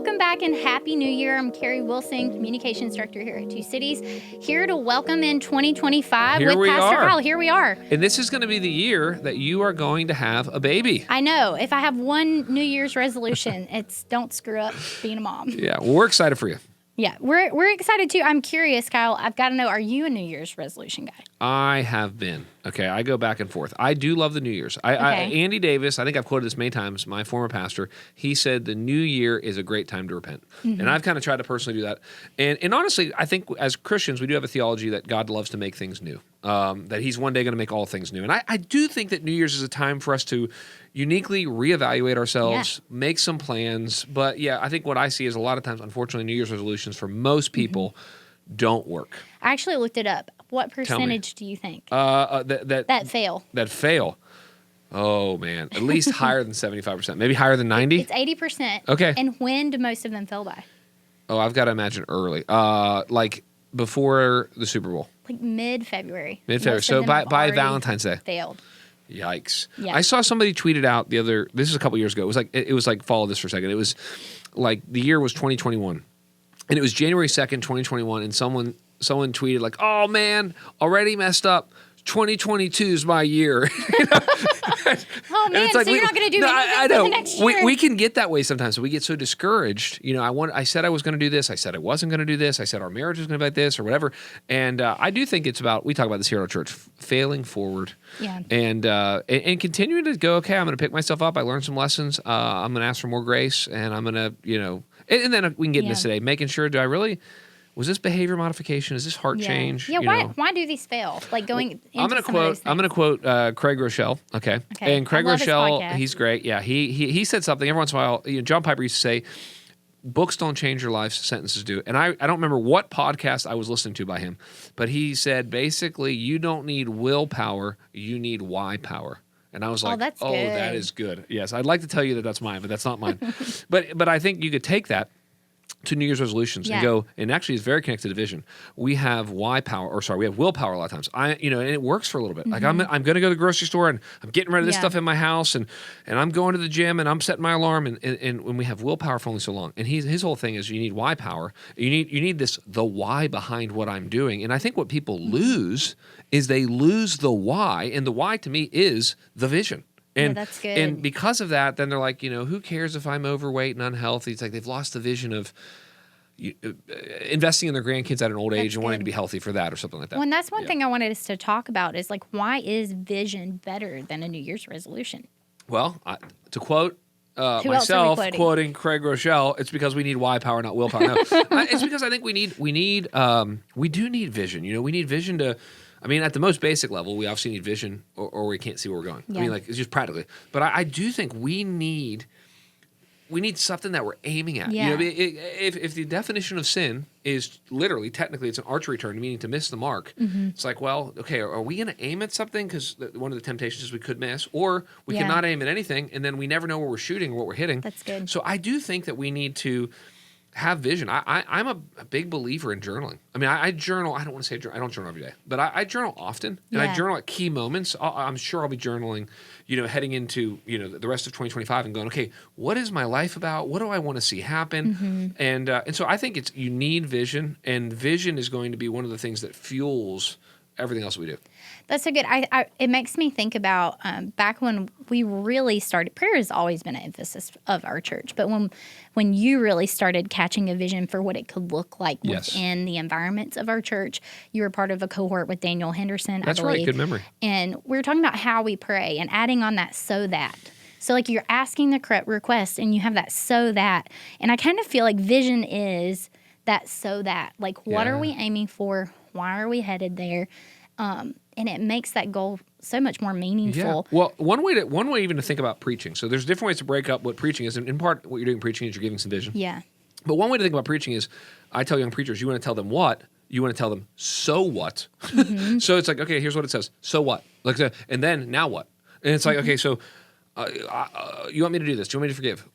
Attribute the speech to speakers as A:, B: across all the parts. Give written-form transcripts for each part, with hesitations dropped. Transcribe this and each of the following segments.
A: Welcome back and Happy New Year. I'm Kari Wilson, Communications Director here at Two Cities, here to welcome in 2025 with Pastor Kyle. Here we are.
B: And this is going to be the year that you are going to have a baby.
A: I know. If I have one New Year's resolution, it's don't screw up being a mom.
B: Yeah, well, we're excited for you.
A: Yeah, we're excited too. I'm curious, Kyle. I've got to know, are you a New Year's resolution guy?
B: I have been. Okay, I go back and forth. I do love the New Year's. Andy Davis, I think I've quoted this many times, my former pastor, he said the new year is a great time to repent. Mm-hmm. And I've kind of tried to personally do that. And honestly, I think as Christians, we do have a theology that God loves to make things new, that he's one day going to make all things new. And I do think that New Year's is a time for us to uniquely reevaluate ourselves, make some plans. But yeah, I think what I see is a lot of times, unfortunately, New Year's resolutions for most people don't work.
A: I actually looked it up. What percentage do you think
B: that
A: fail?
B: That fail. Oh, man. At least higher than 75%. Maybe higher than 90%?
A: It's 80%.
B: Okay.
A: And when do most of them fail by?
B: Oh, I've got to imagine early. Like before the Super Bowl.
A: Like mid-February.
B: Mid-February. So by Valentine's Day.
A: Failed.
B: Yikes.
A: Yeah.
B: I saw somebody tweeted out this is a couple years ago. It was like follow this for a second. It was like the year was 2021. And it was January 2nd, 2021, and someone tweeted like, "Oh man, already messed up. 2022 is my year."
A: Oh man,
B: it's like,
A: so you're not going to do anything for the next year.
B: We can get that way sometimes. We get so discouraged. I said I was going to do this. I said I wasn't going to do this. I said our marriage was going to be like this or whatever. And I do think it's about, we talk about this here at our church, failing forward.
A: Yeah.
B: And continuing to go, okay, I'm going to pick myself up. I learned some lessons. I'm going to ask for more grace, and I'm going to, and then we can get into this today, making sure, was this behavior modification? Is this heart change?
A: Yeah. Why do these fail? Like going into
B: I'm going to quote Craig Rochelle. Okay. And Craig Rochelle, he's great. Yeah. He said something every once in a while. John Piper used to say, "Books don't change your life, sentences do." And I don't remember what podcast I was listening to by him, but he said basically, you don't need willpower, you need why power. And I was like,
A: that
B: is good. Yes, I'd like to tell you that that's mine, but that's not mine. but I think you could take that to New Year's resolutions and go, and actually it's very connected to vision. We have we have willpower a lot of times. And it works for a little bit. Like I'm going to go to the grocery store and I'm getting rid of this stuff in my house and I'm going to the gym and I'm setting my alarm and when we have willpower for only so long. And his whole thing is you need why power. You need the why behind what I'm doing. And I think what people lose is they lose the why, and the why to me is the vision. And
A: that's good.
B: And because of that, then they're like, who cares if I'm overweight and unhealthy? It's like they've lost the vision of investing in their grandkids at an old age and wanting to be healthy for that or something like that.
A: Well, and that's one thing I wanted us to talk about is like, why is vision better than a New Year's resolution?
B: Well, to quote myself, quoting Craig Rochelle, it's because we need why power, not willpower. No, it's because I think we do need vision. We need vision to. At the most basic level, we obviously need vision or we can't see where we're going.
A: Yeah.
B: It's just practically. But I do think we need something that we're aiming at.
A: Yeah.
B: If the definition of sin is literally, technically, it's an archery term, meaning to miss the mark. Mm-hmm. It's like, well, okay, are we going to aim at something? Because one of the temptations is we could miss. Or we cannot aim at anything, and then we never know where we're shooting or what we're hitting.
A: That's good.
B: So I do think that we need to have vision. I'm a big believer in journaling. I journal. I don't want to say I don't journal every day, but I journal often, and I journal at key moments. I'm sure I'll be journaling, heading into the rest of 2025 and going, okay, what is my life about? What do I want to see happen? Mm-hmm. And so I think you need vision, and vision is going to be one of the things that fuels everything else we do.
A: That's so good. It makes me think about back when we really started. Prayer has always been an emphasis of our church, but when you really started catching a vision for what it could look like within the environments of our church, you were part of a cohort with Daniel Henderson.
B: That's right. Good memory.
A: And we were talking about how we pray and adding on that so that. So like you're asking the correct request and you have that so that. And I kind of feel like vision is that so that. Like what are we aiming for? Why are we headed there? And it makes that goal so much more meaningful.
B: Yeah. Well, one way even to think about preaching. So there's different ways to break up what preaching is. And in part, what you're doing preaching is you're giving some vision.
A: Yeah.
B: But one way to think about preaching is, I tell young preachers, you want to tell them what, you want to tell them so what. Mm-hmm. So it's like, okay, here's what it says. So what? Like, and then now what? And it's like, okay, so you want me to do this? Do you want me to forgive?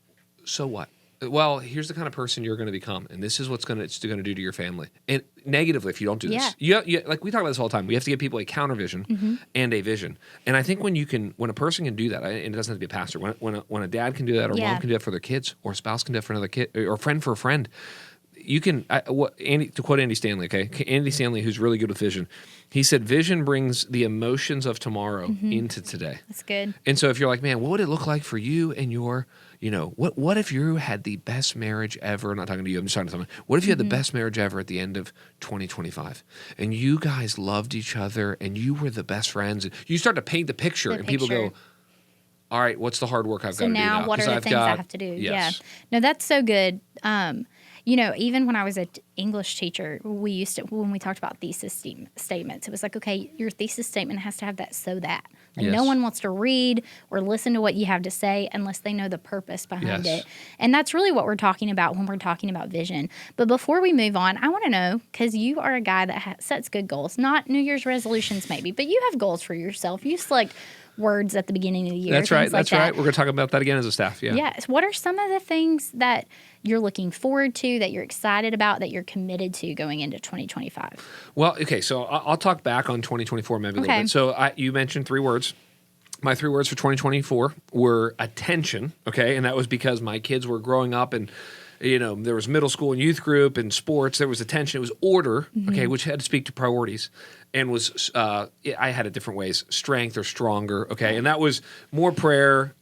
B: So what? Well, here's the kind of person you're going to become, and this is what's it's going to do to your family, and negatively if you don't do this. Yeah, like we talk about this all the time. We have to give people a counter vision and a vision, and I think when a person can do that, and it doesn't have to be a pastor, when a dad can do that, or mom can do that for their kids, or a spouse can do that for another kid, or a friend for a friend. You can, to quote Andy Stanley, okay? Andy Stanley, who's really good with vision, he said, vision brings the emotions of tomorrow into today.
A: That's good.
B: And so if you're like, man, what would it look like for you and your, what if you had the best marriage ever? I'm not talking to you, I'm just talking to someone. What if you had the best marriage ever at the end of 2025? And you guys loved each other and you were the best friends. And you start to paint the picture and people go, all right, what's the hard work I've got to do now?
A: So now what are the things I have to do? Yes. Yeah. No, that's so good. Even when I was an English teacher, when we talked about thesis statements, it was like, okay, your thesis statement has to have that so that. Like no one wants to read or listen to what you have to say unless they know the purpose behind it. And that's really what we're talking about when we're talking about vision. But before we move on, I want to know, because you are a guy that sets good goals, not New Year's resolutions maybe, but you have goals for yourself. You select words at the beginning of the year.
B: That's right. That's right. We're going to talk about that again as a staff. Yeah.
A: Yes. What are some of the things that you're looking forward to, that you're excited about, that you're committed to going into 2025?
B: Well, okay. So I'll talk back on 2024 maybe a little bit. So you mentioned 3 words. My 3 words for 2024 were attention. Okay. And that was because my kids were growing up and there was middle school and youth group and sports. There was attention. It was order, okay, which had to speak to priorities, and was I had it different ways: strength or stronger, okay, and that was more prayer,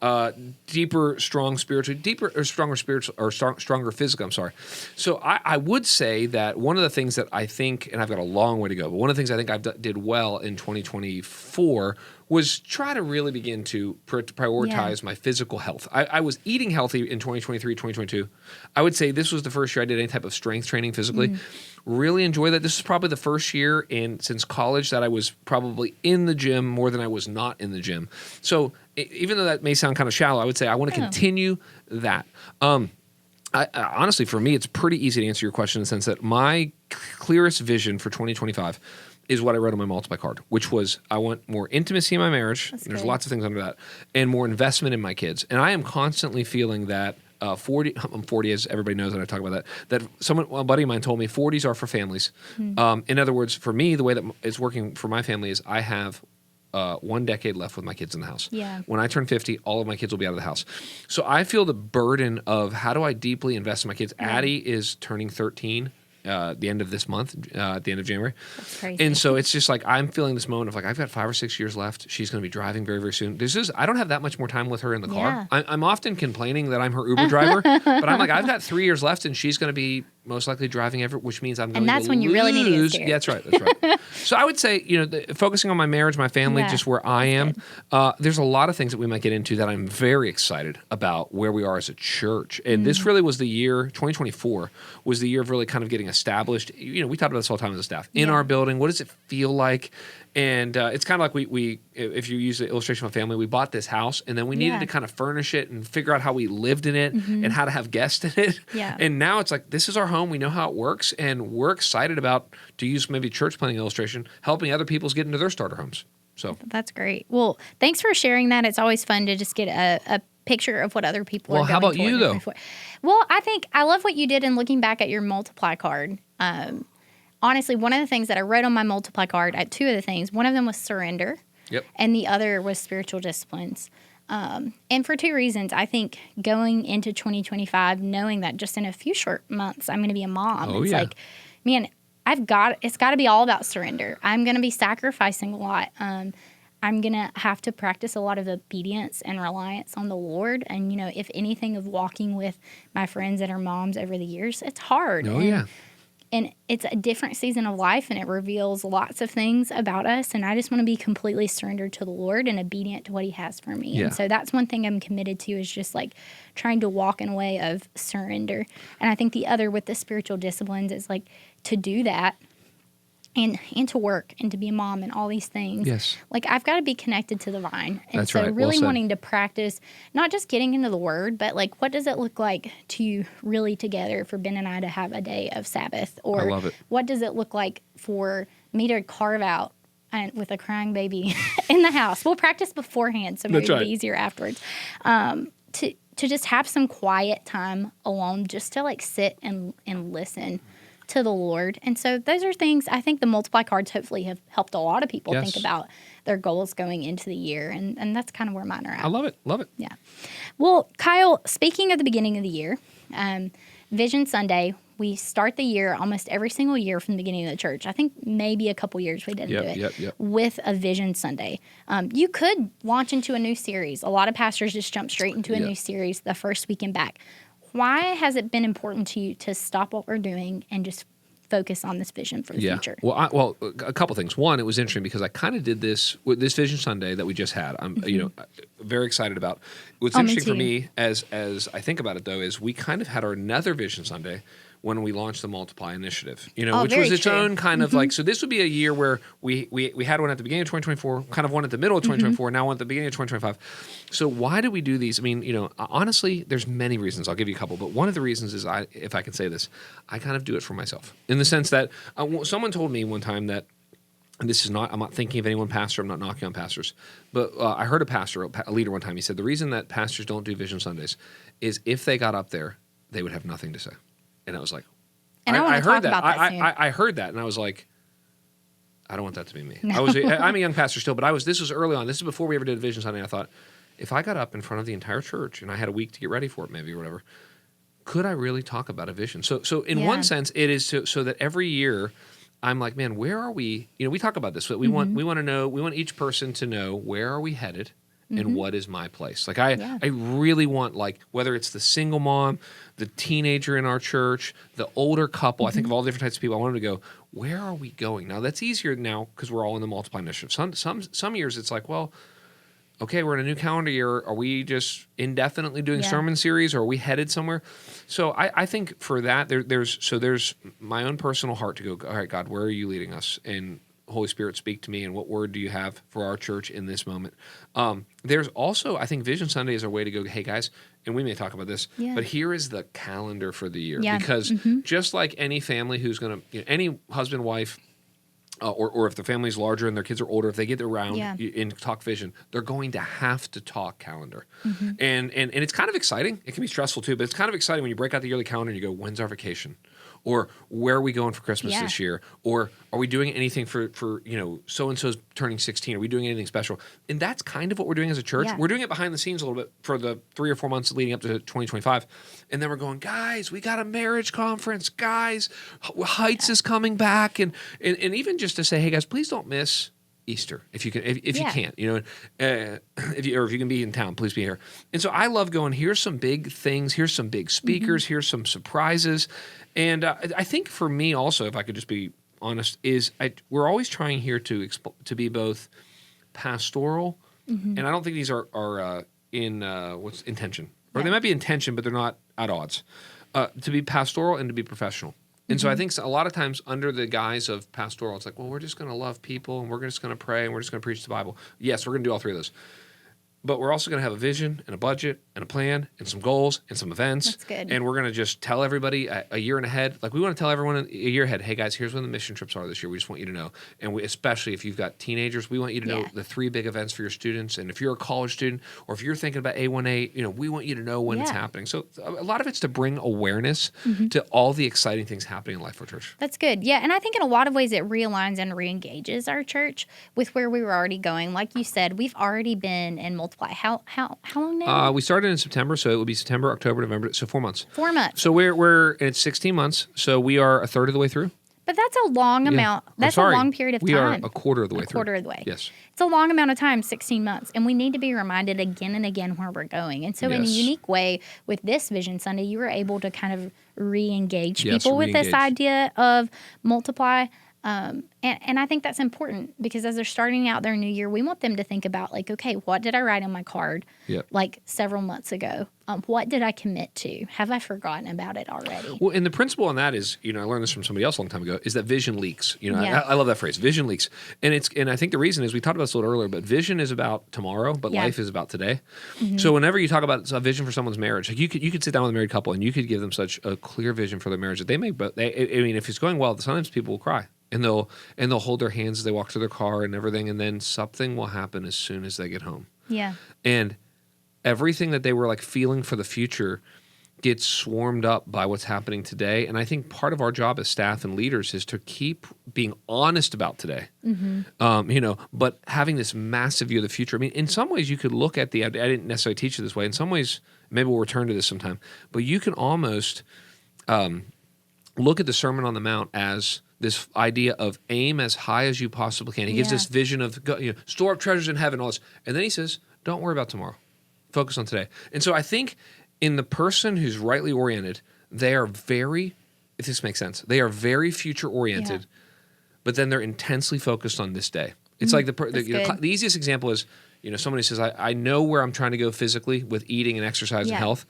B: deeper, strong spiritually, deeper or stronger spiritual or stronger physical. I'm sorry. So I would say that one of the things that I think, and I've got a long way to go, but one of the things I think I did well in 2024 was try to really begin to prioritize my physical health. I was eating healthy in 2023, 2022. I would say this was the first year I did any type of strength training physically. Really enjoy that. This is probably the first year since college that I was probably in the gym more than I was not in the gym. So even though that may sound kind of shallow, I would say I want to continue that. Honestly, for me, it's pretty easy to answer your question in the sense that my clearest vision for 2025 is what I wrote on my multiply card, which was I want more intimacy in my marriage. There's lots of things under that, and more investment in my kids. And I am constantly feeling that I'm 40, as everybody knows that I talk about that a buddy of mine told me 40s are for families. In other words, for me, the way that it's working for my family is I have 1 decade left with my kids in the house.
A: Yeah.
B: When I turn 50, all of my kids will be out of the house. So I feel the burden of how do I deeply invest in my kids. Addie is turning 13 the end of this month, at the end of January.
A: That's crazy.
B: And so it's just like I'm feeling this moment of like I've got 5 or 6 years left. She's going to be driving very, very soon. I don't have that much more time with her in the car. I'm often complaining that I'm her Uber driver, but I'm like, I've got 3 years left and she's going to be most likely driving which means I'm going to lose.
A: And that's when you really need to get scared.
B: Yeah, that's right. That's right. So I would say, focusing on my marriage, my family, just where I am, there's a lot of things that we might get into that I'm very excited about where we are as a church. And this really was the year, 2024 was the year of really kind of getting established. We talked about this all the time as a staff. In our building, what does it feel like? And it's kind of like we if you use the illustration of a family, we bought this house and then we needed to kind of furnish it and figure out how we lived in it and how to have guests in it.
A: Yeah.
B: And now it's like, this is our home. We know how it works. And we're excited about, to use maybe church planning illustration, helping other people's get into their starter homes. So
A: that's great. Well, thanks for sharing that. It's always fun to just get a picture of what other people are going
B: Well, how about you, though?
A: Well, I love what you did in looking back at your multiply card. Honestly, one of the things that I wrote on my multiply card, 2 of the things, one of them was surrender.
B: Yep.
A: And the other was spiritual disciplines. And for 2 reasons. I think going into 2025, knowing that just in a few short months, I'm going to be a mom.
B: Oh,
A: it's
B: yeah.
A: like, man, it's got to be all about surrender. I'm going to be sacrificing a lot. I'm going to have to practice a lot of obedience and reliance on the Lord. And, if anything of walking with my friends that are moms over the years, it's hard.
B: Oh, yeah.
A: And it's a different season of life, and it reveals lots of things about us. And I just want to be completely surrendered to the Lord and obedient to what He has for me.
B: Yeah.
A: And so that's one thing I'm committed to, is just like trying to walk in a way of surrender. And I think the other with the spiritual disciplines is like to do that and to work and to be a mom and all these things.
B: Yes.
A: Like I've got to be connected to the vine. And
B: That's
A: so
B: right.
A: really
B: Well said.
A: wanting to practice, not just getting into the Word, but like what does it look like to really together for Ben and I to have a day of Sabbath? Or
B: I love it.
A: What does it look like for me to carve out with a crying baby in the house? We'll practice beforehand, so maybe it'll be easier afterwards. to just have some quiet time alone, just to like sit and listen to the Lord. And so those are things I think the multiply cards hopefully have helped a lot of people think about their goals going into the year. And that's kind of where mine are at.
B: I love it. Love it.
A: Yeah. Well, Kyle, speaking of the beginning of the year, Vision Sunday, we start the year almost every single year from the beginning of the church. I think maybe a couple years we didn't do it with a Vision Sunday. You could launch into a new series. A lot of pastors just jump straight into a new series the first weekend back. Why has it been important to you to stop what we're doing and just focus on this vision for the future?
B: Well, a couple things. One, it was interesting because I kind of did this with this Vision Sunday that we just had. I'm, very excited about. What's interesting for me as I think about it though is we kind of had our another Vision Sunday when we launched the Multiply Initiative, which was its own kind of like, so this would be a year where we had one at the beginning of 2024, kind of one at the middle of 2024, now one at the beginning of 2025. So why do we do these? I mean, honestly, there's many reasons. I'll give you a couple, but one of the reasons is if I can say this, I kind of do it for myself in the sense that someone told me one time that, and this is not, I'm not thinking of anyone pastor, I'm not knocking on pastors, but I heard a leader one time, he said, the reason that pastors don't do Vision Sundays is if they got up there, they would have nothing to say. And I was like,
A: and I heard that.
B: I heard that, and I was like, I don't want that to be me. No. I'm a young pastor still, but this was early on. This is before we ever did Vision Sunday. I thought, if I got up in front of the entire church and I had a week to get ready for it, maybe or whatever, could I really talk about a vision? So in one sense, it is so that every year, I'm like, man, where are we? We talk about this. We want to know. We want each person to know where are we headed. And what is my place? Like I really want, like, whether it's the single mom, the teenager in our church, the older couple, I think of all the different types of people. I want them to go, where are we going? Now that's easier now because we're all in the Multiply Initiative. Some years it's like, well, okay, we're in a new calendar year. Are we just indefinitely doing sermon series, or are we headed somewhere? So I think for that there's my own personal heart to go, all right, God, where are you leading us? And Holy Spirit, speak to me, and what word do you have for our church in this moment? There's also, I think Vision Sunday is a way to go, hey guys, and we may talk about this, but here is the calendar for the year. Because just like any family who's going to, any husband, wife, or if the family's larger and their kids are older, if they get around and talk vision, they're going to have to talk calendar. And it's kind of exciting. It can be stressful too, but it's kind of exciting when you break out the yearly calendar and you go, when's our vacation? Or where are we going for Christmas this year? Or are we doing anything for so-and-so's turning 16? Are we doing anything special? And that's kind of what we're doing as a church. We're doing it behind the scenes a little bit for the 3 or 4 months leading up to 2025. And then we're going, guys, we got a marriage conference. Guys, Heights is coming back. And even just to say, hey, guys, please don't miss Easter if you can, if you can't, if you can be in town, please be here. And so I love going, here's some big things, here's some big speakers, here's some surprises. And I think for me also, if I could just be honest, we're always trying here to be both pastoral, and I don't think these are in what's intention, or they might be intention, but they're not at odds. To be pastoral and to be professional. And so I think a lot of times under the guise of pastoral, it's like, well, we're just going to love people, and we're just going to pray, and we're just going to preach the Bible. Yes, we're going to do all three of those. But we're also going to have a vision and a budget and a plan and some goals and some events.
A: That's good.
B: And we're going to just tell everybody a year and ahead. Like, we want to tell everyone a year ahead, hey, guys, here's when the mission trips are this year. We just want you to know. And especially if you've got teenagers, we want you to know the 3 big events for your students. And if you're a college student, or if you're thinking about A1A, we want you to know when it's happening. So a lot of it's to bring awareness to all the exciting things happening in Life for Church.
A: That's good. Yeah, and I think in a lot of ways it realigns and re-engages our church with where we were already going. Like you said, we've already been in Multiply. How long now?
B: We started in September, so it would be September, October, November, so 4 months.
A: 4 months.
B: So it's 16 months, so we are a third of the way through.
A: But that's a long amount. That's a long period of time.
B: We are a quarter of the way through.
A: A quarter of the way.
B: Yes.
A: It's a long amount of time, 16 months. And we need to be reminded again and again where we're going. And so in a unique way, with this Vision Sunday, you were able to kind of re-engage people with this idea of Multiply. And I think that's important because as they're starting out their new year, we want them to think about, like, okay, what did I write on my card like several months ago? What did I commit to? Have I forgotten about it already?
B: Well, and the principle on that is, I learned this from somebody else a long time ago, is that vision leaks. I love that phrase, vision leaks. And I think the reason is, we talked about this a little earlier, but vision is about tomorrow, but life is about today. So whenever you talk about a vision for someone's marriage, like you could sit down with a married couple and you could give them such a clear vision for their marriage that they may, but if it's going well, sometimes people will cry. And they'll hold their hands as they walk to their car and everything, and then something will happen as soon as they get home.
A: Yeah.
B: And everything that they were like feeling for the future gets swarmed up by what's happening today. And I think part of our job as staff and leaders is to keep being honest about today, but having this massive view of the future. I mean, in some ways you could look at I didn't necessarily teach it this way. In some ways, maybe we'll return to this sometime, but you can almost look at the Sermon on the Mount as this idea of aim as high as you possibly can. He gives this vision of store up treasures in heaven, all this. And then he says, don't worry about tomorrow. Focus on today. And so I think in the person who's rightly oriented, they are very, if this makes sense, they are very future oriented, but then they're intensely focused on this day. It's like the easiest example is, somebody says, I know where I'm trying to go physically with eating and exercise and health,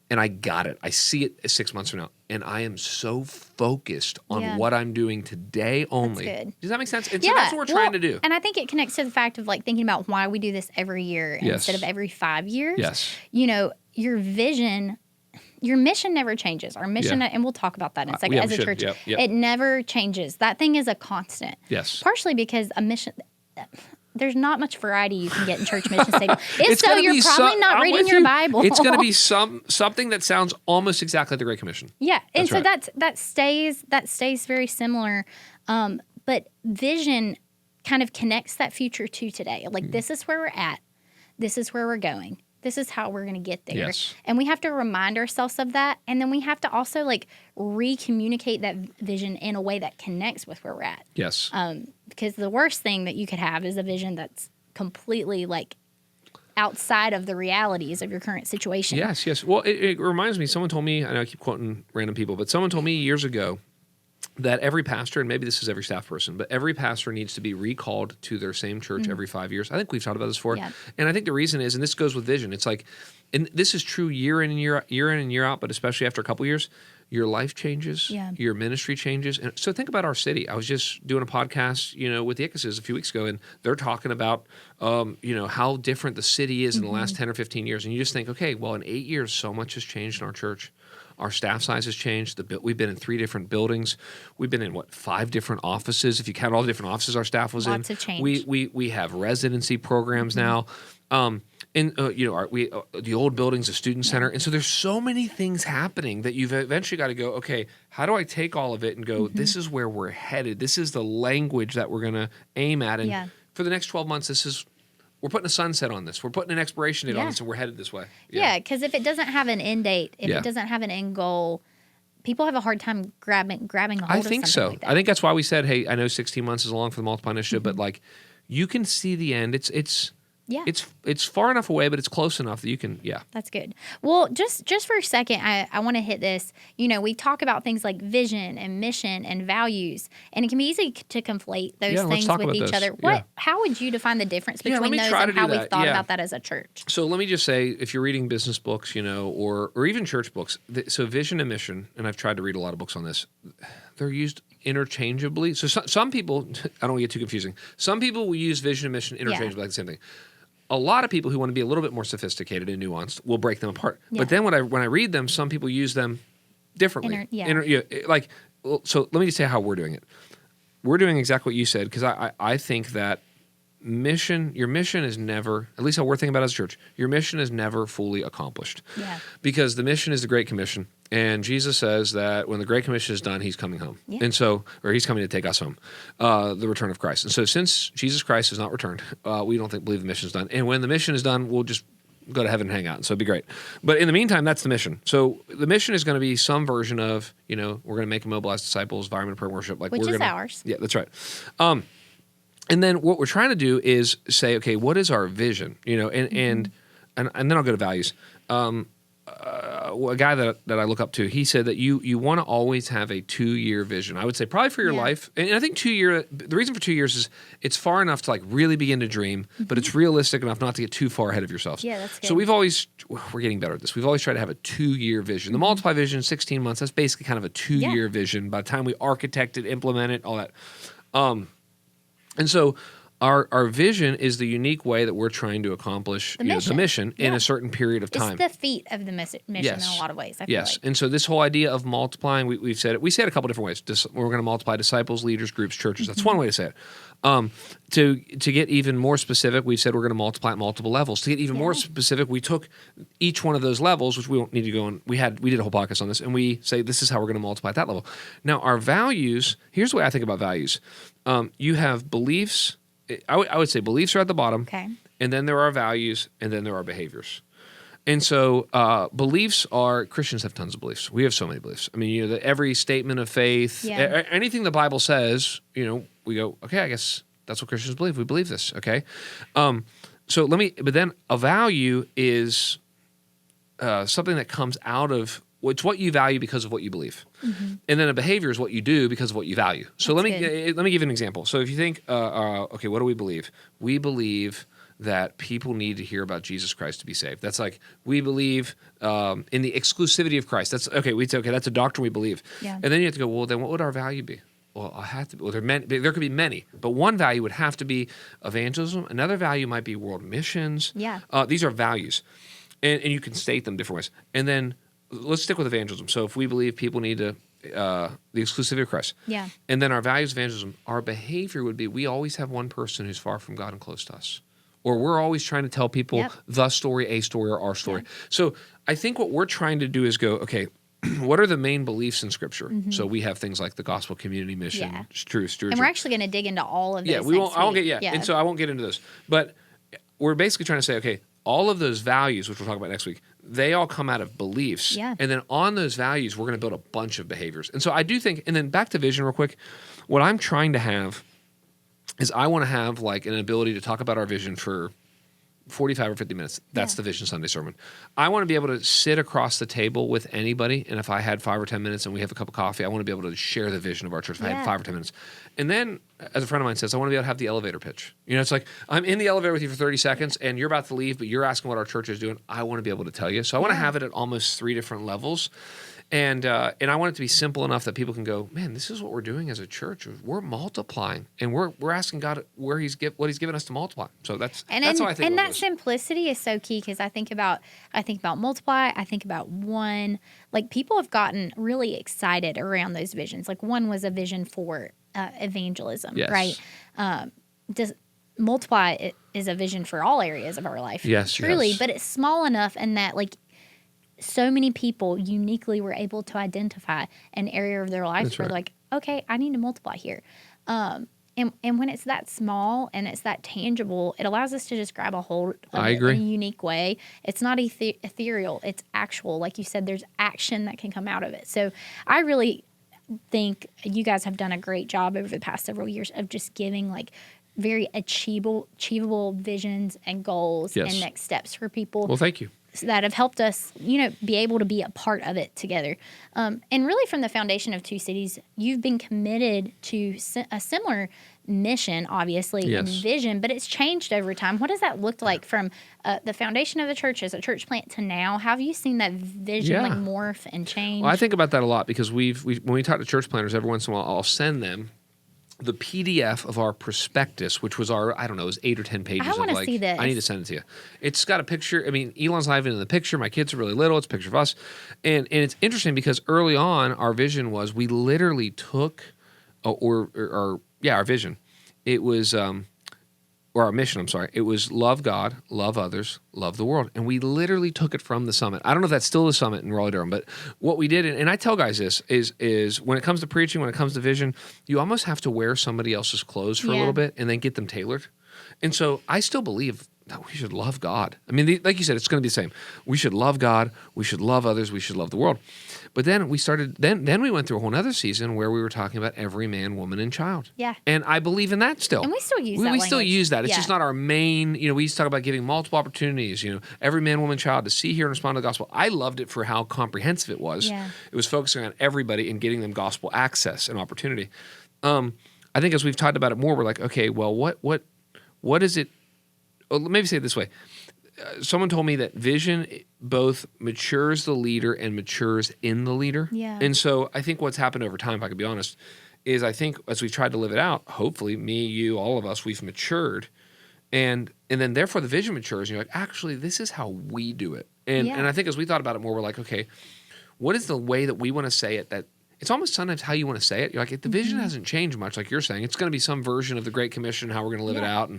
B: and I got it. I see it 6 months from now, and I am so focused on what I'm doing today only.
A: That's good.
B: Does that make sense? And so that's what we're trying to do.
A: And I think it connects to the fact of like thinking about why we do this every year instead of every 5 years.
B: Yes.
A: Your vision, your mission never changes. Our mission, and we'll talk about that in a second, as a church, it never changes. That thing is a constant.
B: Yes.
A: Partially because a mission, there's not much variety you can get in church mission statement. If so, you're probably not reading your Bible.
B: It's going to be something that sounds almost exactly like the Great Commission.
A: Yeah, and so that stays very similar. But vision kind of connects that future to today. Like this is where we're at. This is where we're going. This is how we're going to get there.
B: Yes.
A: And we have to remind ourselves of that. And then we have to also like re-communicate that vision in a way that connects with where we're at.
B: Yes.
A: Because the worst thing that you could have is a vision that's completely like outside of the realities of your current situation.
B: Yes, yes. Well, it reminds me, someone told me, I know I keep quoting random people, but someone told me years ago that every pastor, and maybe this is every staff person, but every pastor needs to be recalled to their same church every 5 years. I think we've talked about this before. Yeah. And I think the reason is, and this goes with vision, it's like, and this is true year in and year out, but especially after a couple years, your life changes, your ministry changes. And so think about our city. I was just doing a podcast, with the Ickases a few weeks ago, and they're talking about, how different the city is in the last 10 or 15 years. And you just think, okay, well, in 8 years, so much has changed in our church. Our staff size has changed. We've been in 3 different buildings. We've been in 5 different offices. If you count all the different offices our staff was
A: Lots
B: in,
A: of change.
B: We have residency programs now. The old building's a student center, and so there's so many things happening that you've eventually got to go, okay, how do I take all of it and go, this is where we're headed. This is the language that we're going to aim at, and for the next 12 months, we're putting a sunset on this. We're putting an expiration date on this, and we're headed this way.
A: Yeah, because if it doesn't have an end date, if it doesn't have an end goal, people have a hard time grabbing a hold of something
B: I think so.
A: Like that.
B: I think that's why we said, hey, I know 16 months is long for the Multiply Initiative, but like you can see the end. It's far enough away, but it's close enough that you can,
A: That's good. Well, just for a second, I want to hit this. We talk about things like vision and mission and values, and it can be easy to conflate those things with each other. How would you define the difference between those and how we've thought about that as a church?
B: So let me just say, if you're reading business books, or even church books, so vision and mission, and I've tried to read a lot of books on this, they're used interchangeably. So some people, I don't want to get too confusing, some people will use vision and mission interchangeably, like the same thing. A lot of people who want to be a little bit more sophisticated and nuanced will break them apart. Yeah. But then when I read them, some people use them differently. So let me just say how we're doing it. We're doing exactly what you said, because I think that your mission is never, at least how we're thinking about it as a church, your mission is never fully accomplished. Yeah. Because the mission is the Great Commission. And Jesus says that when the Great Commission is done, he's coming home. Yeah. And so, or he's coming to take us home, the return of Christ. And so since Jesus Christ has not returned, we don't believe the mission is done. And when the mission is done, we'll just go to heaven and hang out. And so it'd be great. But in the meantime, that's the mission. So the mission is going to be some version of, we're going to make and mobilize disciples, environment, prayer, worship.
A: Which is ours.
B: Yeah, that's right. And then what we're trying to do is say, okay, what is our vision? And then I'll go to values. A guy that I look up to, he said that you want to always have a 2-year vision. I would say probably for your life. And I think the reason for 2 years is it's far enough to like really begin to dream, but it's realistic enough not to get too far ahead of yourselves.
A: Yeah, that's good.
B: So we're getting better at this. We've always tried to have a 2-year vision. The Multiply vision, 16 months, that's basically kind of a 2-year vision by the time we architect it, implement it, all that. And so Our vision is the unique way that we're trying to accomplish
A: The
B: the mission in
A: Yeah.
B: a certain period of time.
A: It's the feet of the mission
B: Yes.
A: in a lot of ways, I feel
B: Yes.
A: like.
B: And so this whole idea of multiplying, we've said it. We say it a couple different ways. We're going to multiply disciples, leaders, groups, churches. That's one way to say it. To get even more specific, we've said we're going to multiply at multiple levels. To get even more specific, we took each one of those levels, which we don't need to go on. We did a whole podcast on this, and we say this is how we're going to multiply at that level. Now, our values. Here's the way I think about values. You have beliefs. I would say beliefs are at the bottom.
A: Okay.
B: And then there are values, and then there are behaviors. And so beliefs are, Christians have tons of beliefs. We have so many beliefs. I mean, every statement of faith, anything the Bible says, we go, okay, I guess that's what Christians believe. We believe this, okay? But then a value is something that comes out of, it's what you value because of what you believe. Mm-hmm. And then a behavior is what you do because of what you value. So let me give you an example. So if you think, okay, what do we believe? We believe that people need to hear about Jesus Christ to be saved. That's like, we believe in the exclusivity of Christ. That's okay. That's a doctrine we believe. Yeah. And then you have to go, well, then what would our value be? Well, there could be many, but one value would have to be evangelism. Another value might be world missions.
A: Yeah.
B: These are values, and you can state them different ways. And then let's stick with evangelism. So if we believe people need to the exclusivity of Christ, and then our values of evangelism, our behavior would be we always have one person who's far from God and close to us. Or we're always trying to tell people the story, a story, or our story. Yeah. So I think what we're trying to do is go, okay, what are the main beliefs in Scripture? Mm-hmm. So we have things like the gospel, community, mission, truth, stewardship.
A: And we're actually going to dig into all of those.
B: Yeah, and so I won't get into those. But we're basically trying to say, okay, all of those values, which we'll talk about next week, they all come out of beliefs. Yeah. And then on those values, we're going to build a bunch of behaviors. And so I do think, and then back to vision real quick, what I'm trying to have is I want to have like an ability to talk about our vision for 45 or 50 minutes. That's the Vision Sunday sermon. I want to be able to sit across the table with anybody, and if I had 5 or 10 minutes and we have a cup of coffee, I want to be able to share the vision of our church if I had 5 or 10 minutes. And then, as a friend of mine says, I want to be able to have the elevator pitch. It's like, I'm in the elevator with you for 30 seconds, and you're about to leave, but you're asking what our church is doing. I want to be able to tell you. So I want to have it at almost 3 different levels. And I want it to be simple enough that people can go, man, this is what we're doing as a church. We're multiplying, and we're asking God what He's given us to multiply. So that's how I think.
A: And that simplicity is so key, because I think about multiply. I think about one. Like, people have gotten really excited around those visions. Like, one was a vision for evangelism, right? Multiply is a vision for all areas of our life.
B: Yes,
A: truly, but it's small enough, and that so many people uniquely were able to identify an area of their life where they're like, okay, I need to multiply here. And when it's that small and it's that tangible, it allows us to just grab a hold of it in a unique way. It's not ethereal. It's actual. Like you said, there's action that can come out of it. So I really think you guys have done a great job over the past several years of just giving very achievable visions and goals and next steps for people.
B: Well, thank you.
A: That have helped us, be able to be a part of it together. And really, from the foundation of Two Cities, you've been committed to a similar mission, obviously, and vision, but it's changed over time. What does that look like from the foundation of the church as a church plant to now? How have you seen that vision morph and change?
B: Well, I think about that a lot, because when we talk to church planters, every once in a while, I'll send them the PDF of our prospectus, which was our, it was 8 or 10 pages.
A: I want to see this.
B: I need to send it to you. It's got a picture. I mean, Elon's not even in the picture. My kids are really little. It's a picture of us. And it's interesting because early on, our vision was we literally took, our vision. It was, or our mission, I'm sorry. It was love God, love others, love the world. And we literally took it from the summit. I don't know if that's still the summit in Raleigh-Durham, but what we did, and I tell guys this, is when it comes to preaching, when it comes to vision, you almost have to wear somebody else's clothes for a little bit and then get them tailored. And so I still believe that we should love God. I mean, like you said, it's going to be the same. We should love God, we should love others, we should love the world. But then we started, then we went through a whole other season where we were talking about every man, woman, and child. Yeah. And I believe in that still.
A: And we still use that.
B: We still use that. It's just not our main, we used to talk about giving multiple opportunities, every man, woman, child to see, hear, and respond to the gospel. I loved it for how comprehensive it was. Yeah. It was focusing on everybody and getting them gospel access and opportunity. I think as we've talked about it more, we're like, okay, well, what is it? Well, maybe say it this way. Someone told me that vision both matures the leader and matures in the leader. Yeah. And so I think what's happened over time, if I could be honest, is I think as we've tried to live it out, hopefully me, you, all of us, we've matured. And then therefore the vision matures and you're like, actually, this is how we do it. And I think as we thought about it more, we're like, okay, what is the way that we want to say it that it's almost sometimes how you want to say it. You're like, the vision hasn't changed much, like you're saying. It's going to be some version of the Great Commission, how we're going to live it out.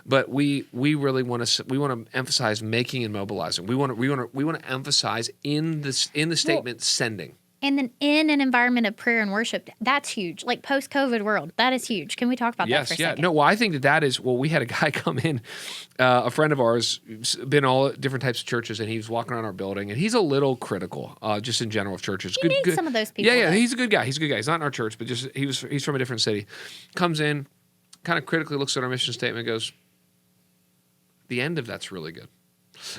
B: But we really want to emphasize making and mobilizing. We want to emphasize in the statement sending.
A: And then in an environment of prayer and worship, that's huge. Like post-COVID world, that is huge. Can we talk about that for a second?
B: No, well, I think that is, we had a guy come in, a friend of ours, been all different types of churches, and he was walking around our building, and he's a little critical, just in general of churches.
A: You need some of those people.
B: Yeah, he's a good guy. He's not in our church, but just he's from a different city. Comes in, kind of critically looks at our mission statement, goes, the end of that's really good.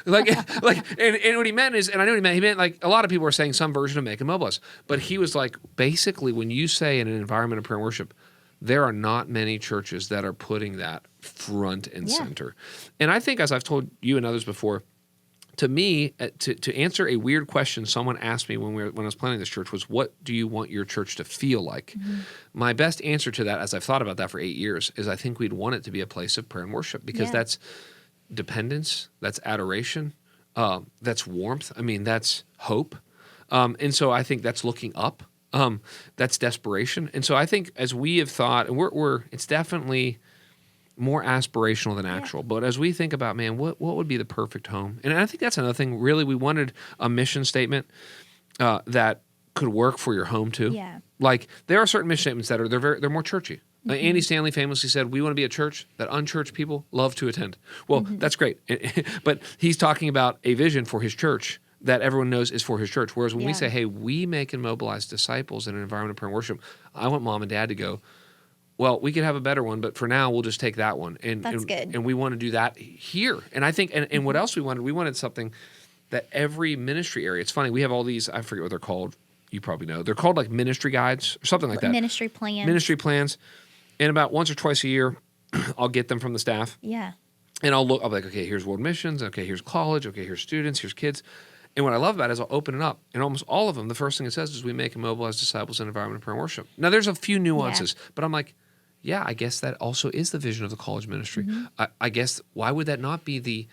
B: And what he meant is, and I know what he meant like a lot of people are saying some version of make and mobilize, but he was like, basically when you say in an environment of prayer and worship, there are not many churches that are putting that front and center. And I think, as I've told you and others before, to me, to answer a weird question someone asked me when I was planning this church was, what do you want your church to feel like? My best answer to that, as I've thought about that for 8 years, is I think we'd want it to be a place of prayer and worship, because that's dependence, that's adoration, that's warmth. I mean, that's hope. And so I think that's looking up. That's desperation. And so I think as we have thought, and it's definitely more aspirational than actual, but as we think about, man, what would be the perfect home? And I think that's another thing, really, we wanted a mission statement that could work for your home too.
A: Yeah.
B: Like there are certain mission statements that they're more churchy. Andy Stanley famously said, we want to be a church that unchurched people love to attend. Well, that's great. But he's talking about a vision for his church that everyone knows is for his church. Whereas when we say, hey, we make and mobilize disciples in an environment of prayer and worship, I want mom and dad to go, well, we could have a better one, but for now, we'll just take that one.
A: That's good.
B: And we want to do that here. And I think, and what else we wanted something that every ministry area, it's funny, we have all these, I forget what they're called. You probably know. They're called like ministry guides or something like that.
A: Ministry plans.
B: And about once or twice a year, I'll get them from the staff.
A: Yeah.
B: And I'll be like, okay, here's world missions. Okay, here's college. Okay, here's students. Here's kids. And what I love about it is I'll open it up. And almost all of them, the first thing it says is we make and mobilize disciples in an environment of prayer and worship. Now, there's a few nuances, but I'm like, yeah, I guess that also is the vision of the college ministry. I guess, why would that not be the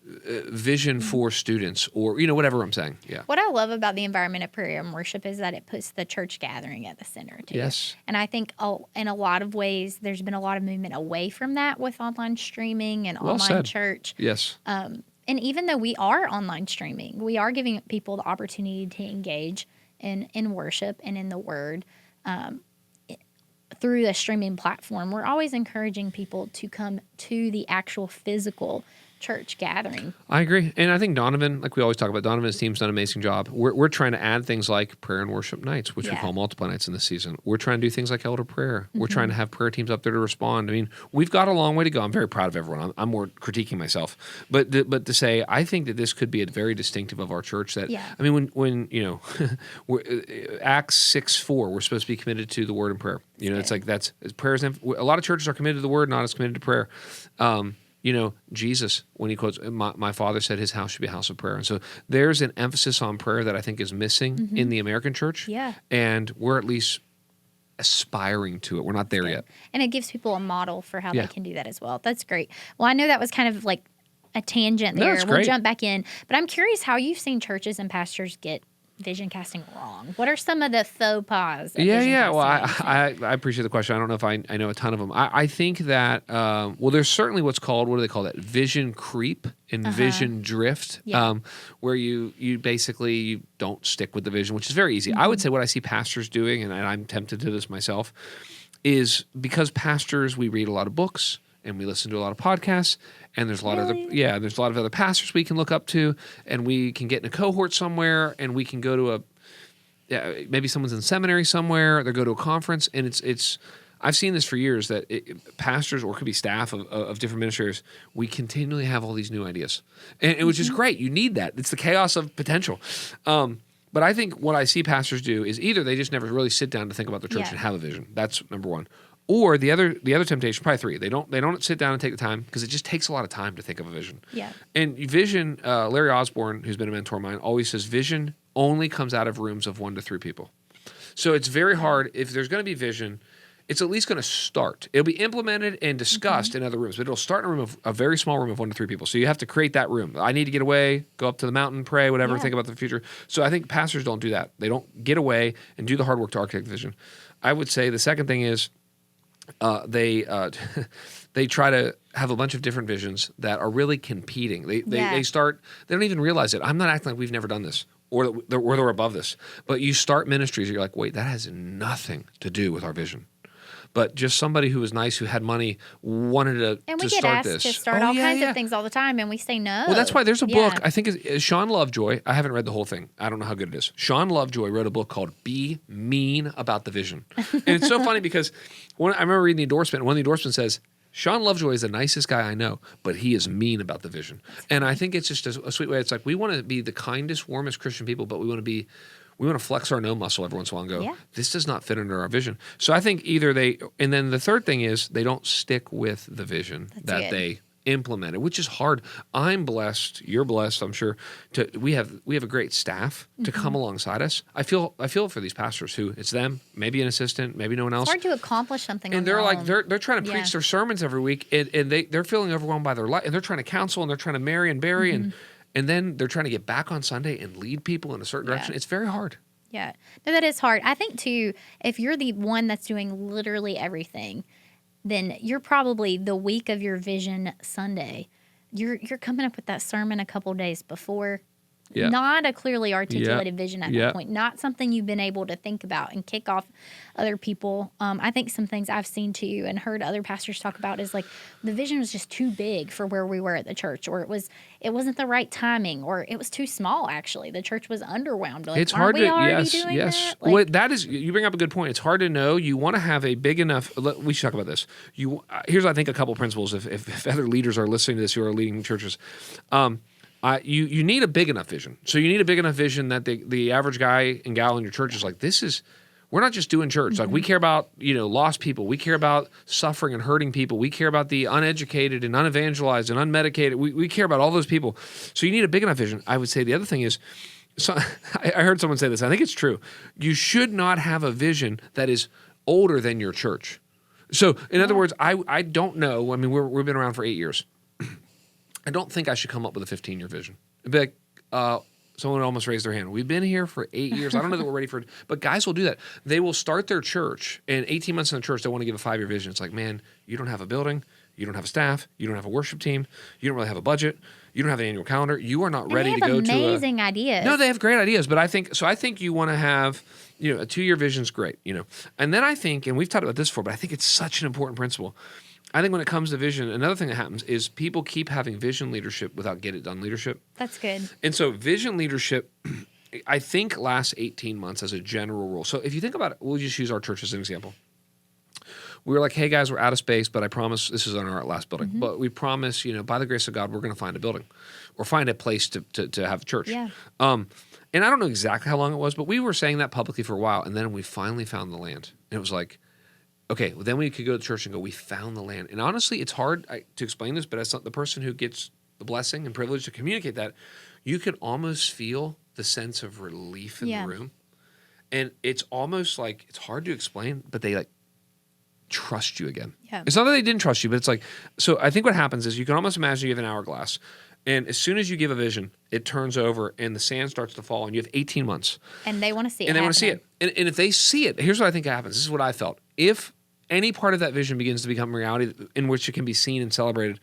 B: vision for students, or whatever I'm saying? Yeah.
A: What I love about the environment of prayer and worship is that it puts the church gathering at the center too.
B: Yes.
A: And I think in a lot of ways there's been a lot of movement away from that with online streaming and online church.
B: Yes.
A: And even though we are online streaming, we are giving people the opportunity to engage in worship and in the Word through a streaming platform. We're always encouraging people to come to the actual physical church gathering.
B: I agree. And I think Donovan, like we always talk about, Donovan's team's done an amazing job. We're trying to add things like prayer and worship nights, which we call multiply nights in this season. We're trying to do things like elder prayer. We're trying to have prayer teams up there to respond. I mean, we've got a long way to go. I'm very proud of everyone. I'm more critiquing myself. But to say, I think that this could be a very distinctive of our church. That I mean, when Acts 6:4, we're supposed to be committed to the word and prayer. It's like that's prayers. A lot of churches are committed to the word, not as committed to prayer. Jesus, when he quotes, my father said his house should be a house of prayer. And so there's an emphasis on prayer that I think is missing in the American church.
A: Yeah.
B: And we're at least aspiring to it. We're not there yet.
A: And it gives people a model for how they can do that as well. That's great. Well, I know that was kind of like a tangent there. We'll jump back in. But I'm curious how you've seen churches and pastors get vision casting wrong. What are some of the faux pas?
B: Well, I appreciate the question. I don't know if I know a ton of them. I think that, there's certainly what's called, what do they call that? Vision creep and vision drift, where you basically you don't stick with the vision, which is very easy. I would say what I see pastors doing, and I'm tempted to this myself, is because pastors, we read a lot of books and we listen to a lot of podcasts, and there's a lot of there's a lot of other pastors we can look up to, and we can get in a cohort somewhere, and we can go to maybe someone's in seminary somewhere, they go to a conference, and it's I've seen this for years that pastors, or it could be staff of different ministries, we continually have all these new ideas, and which is great. You need that. It's the chaos of potential. But I think what I see pastors do is either they just never really sit down to think about the church and have a vision. That's number one. Or the other temptation, probably three. They don't sit down and take the time, because it just takes a lot of time to think of a vision.
A: Yeah.
B: And vision, Larry Osborne, who's been a mentor of mine, always says vision only comes out of rooms of 1 to 3 people. So it's very hard. If there's going to be vision, it's at least going to start. It'll be implemented and discussed in other rooms, but it'll start in a very small room of 1 to 3 people. So you have to create that room. I need to get away, go up to the mountain, pray, whatever, think about the future. So I think pastors don't do that. They don't get away and do the hard work to architect vision. I would say the second thing is they try to have a bunch of different visions that are really competing. They don't even realize it. I'm not acting like we've never done this or they're above this. But you start ministries, you're like, wait, that has nothing to do with our vision. But just somebody who was nice, who had money, wanted to start this.
A: And we get asked to start all kinds of things all the time, and we say no.
B: Well, that's why there's a book, I think it's Sean Lovejoy. I haven't read the whole thing. I don't know how good it is. Sean Lovejoy wrote a book called Be Mean About the Vision. And it's so funny because I remember reading the endorsement, and one of the endorsements says, Sean Lovejoy is the nicest guy I know, but he is mean about the vision. And I think it's just a sweet way. It's like we want to be the kindest, warmest Christian people, but we want to flex our no muscle every once in a while and go, this does not fit under our vision. So I think and then the third thing is they don't stick with the vision they implemented, which is hard. I'm blessed. You're blessed, I'm sure. We have a great staff to come alongside us. I feel for these pastors who it's them, maybe an assistant, maybe no one else.
A: It's hard to accomplish something.
B: And they're like they're trying to preach their sermons every week, and they're feeling overwhelmed by their life, and they're trying to counsel, and they're trying to marry and bury, and then they're trying to get back on Sunday and lead people in a certain direction. It's very hard.
A: Yeah. No, that is hard. I think, too, if you're the one that's doing literally everything, then you're probably the week of your vision Sunday. You're coming up with that sermon a couple days before. Yeah. Not a clearly articulated vision at that point. Not something you've been able to think about and kick off other people. I think some things I've seen too and heard other pastors talk about is like the vision was just too big for where we were at the church, or it wasn't the right timing, or it was too small. Actually, the church was underwhelmed. Like,
B: it's hard to
A: yes.
B: That? Like, well, that is, you bring up a good point. It's hard to know. You want to have a big enough. We should talk about this. Here's I think a couple principles. If other leaders are listening to this who are leading churches. You need a big enough vision. So you need a big enough vision that the average guy and gal in your church is like, we're not just doing church. Like we care about, lost people. We care about suffering and hurting people. We care about the uneducated and unevangelized and unmedicated. We care about all those people. So you need a big enough vision. I would say the other thing is, I heard someone say this. I think it's true. You should not have a vision that is older than your church. So in other words, I don't know. I mean, we've been around for 8 years. I don't think I should come up with a 15-year vision. It'd be like, someone almost raised their hand. We've been here for 8 years. I don't know that we're ready for it. But guys will do that. They will start their church, and 18 months in the church, they want to give a 5-year vision. It's like, man, you don't have a building. You don't have a staff. You don't have a worship team. You don't really have a budget. You don't have an annual calendar. You are not ready to go to
A: amazing ideas.
B: No, they have great ideas. But I think you want to have, a 2-year vision is great, And then I think, and we've talked about this before, but I think it's such an important principle. I think when it comes to vision, another thing that happens is people keep having vision leadership without get-it-done leadership.
A: That's good.
B: And so vision leadership, I think, lasts 18 months as a general rule. So if you think about it, we'll just use our church as an example. We were like, hey, guys, we're out of space, but I promise, this is on our last building, but we promise, by the grace of God, we're going to find a building or find a place to have a church.
A: Yeah.
B: And I don't know exactly how long it was, but we were saying that publicly for a while, and then we finally found the land. And it was like, okay, well, then we could go to church and go, we found the land. And honestly, it's hard to explain this, but as the person who gets the blessing and privilege to communicate that, you can almost feel the sense of relief in the room. And it's almost like, it's hard to explain, but they trust you again. Yeah. It's not that they didn't trust you, but it's like, so I think what happens is you can almost imagine you have an hourglass. And as soon as you give a vision, it turns over and the sand starts to fall and you have 18 months.
A: And they want to see it.
B: And they want to see it. And if they see it, here's what I think happens. This is what I felt. If any part of that vision begins to become reality in which it can be seen and celebrated,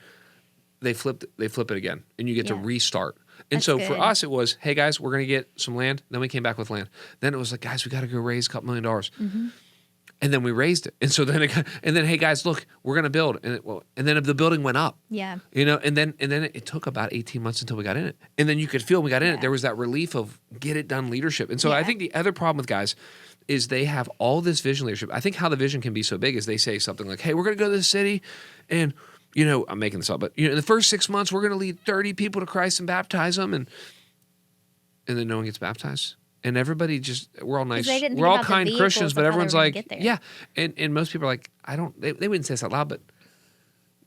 B: they flip it again, and you get to restart. And
A: That's
B: so
A: good.
B: for us, it was, hey guys, we're going to get some land. Then we came back with land. Then it was like, guys, we got to go raise a couple $1 million. And then we raised it. And so then, hey guys, look, we're going to build. And then the building went up.
A: Yeah.
B: And then it took about 18 months until we got in it. And then you could feel when we got in it, there was that relief of get it done leadership. And so I think the other problem with guys is they have all this vision leadership. I think how the vision can be so big is they say something like, hey, we're going to go to this city and, I'm making this up, but in the first 6 months, we're going to lead 30 people to Christ and baptize them. And then no one gets baptized. And everybody we're all nice. We're all kind Christians, but everyone's like, yeah. And most people are like, they wouldn't say this out loud, but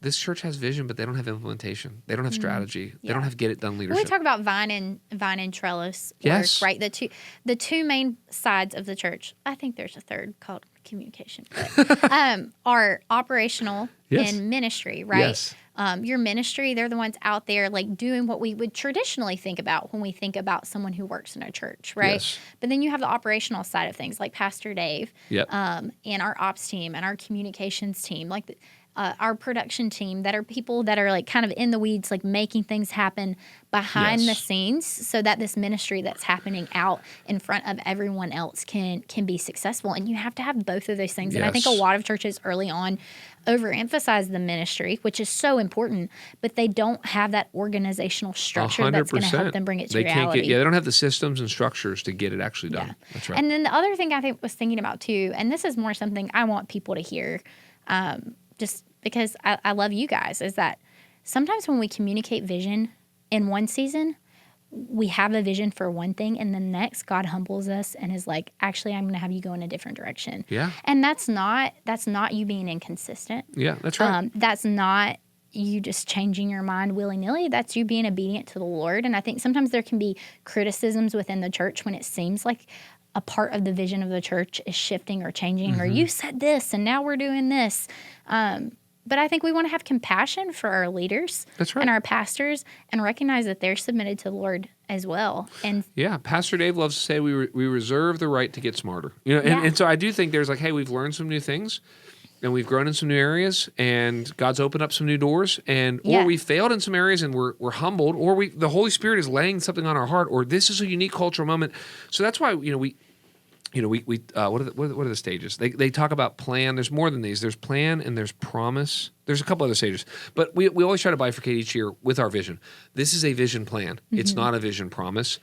B: this church has vision, but they don't have implementation. They don't have strategy. They don't have get it done leadership.
A: Well, we talk about vine and trellis work,
B: Yes.
A: right? The two main sides of the church. I think there's a third called communication, but, are operational and ministry, right?
B: Yes.
A: Your ministry, they're the ones out there like doing what we would traditionally think about when we think about someone who works in a church, right?
B: Yes.
A: But then you have the operational side of things, like Pastor Dave,
B: Yep.
A: and our ops team and our communications team, like our production team, that are people that are like kind of in the weeds, like making things happen behind the scenes, so that this ministry that's happening out in front of everyone else can be successful. And you have to have both of those things. And I think a lot of churches early on overemphasize the ministry, which is so important, but they don't have that organizational structure that's going to help them bring it to reality.
B: They don't have the systems and structures to get it actually done. Yeah. That's right.
A: And then the other thing I was thinking about too, and this is more something I want people to hear, just because I love you guys, is that sometimes when we communicate vision in one season, we have a vision for one thing, and the next God humbles us and is like, actually, I'm going to have you go in a different direction.
B: Yeah.
A: And that's not you being inconsistent.
B: Yeah, that's right.
A: That's not you just changing your mind willy-nilly. That's you being obedient to the Lord. And I think sometimes there can be criticisms within the church when it seems like a part of the vision of the church is shifting or changing, or you said this and now we're doing this. But I think we want to have compassion for our leaders and our pastors, and recognize that they're submitted to the Lord as well. And
B: yeah, Pastor Dave loves to say we reserve the right to get smarter. And so I do think there's like, hey, we've learned some new things, and we've grown in some new areas, and God's opened up some new doors, or we failed in some areas and we're humbled, or the Holy Spirit is laying something on our heart, or this is a unique cultural moment. So that's why we what are the stages? They talk about plan. There's more than these. There's plan and there's promise. There's a couple other stages, but we always try to bifurcate each year with our vision. This is a vision plan. It's not a vision promise.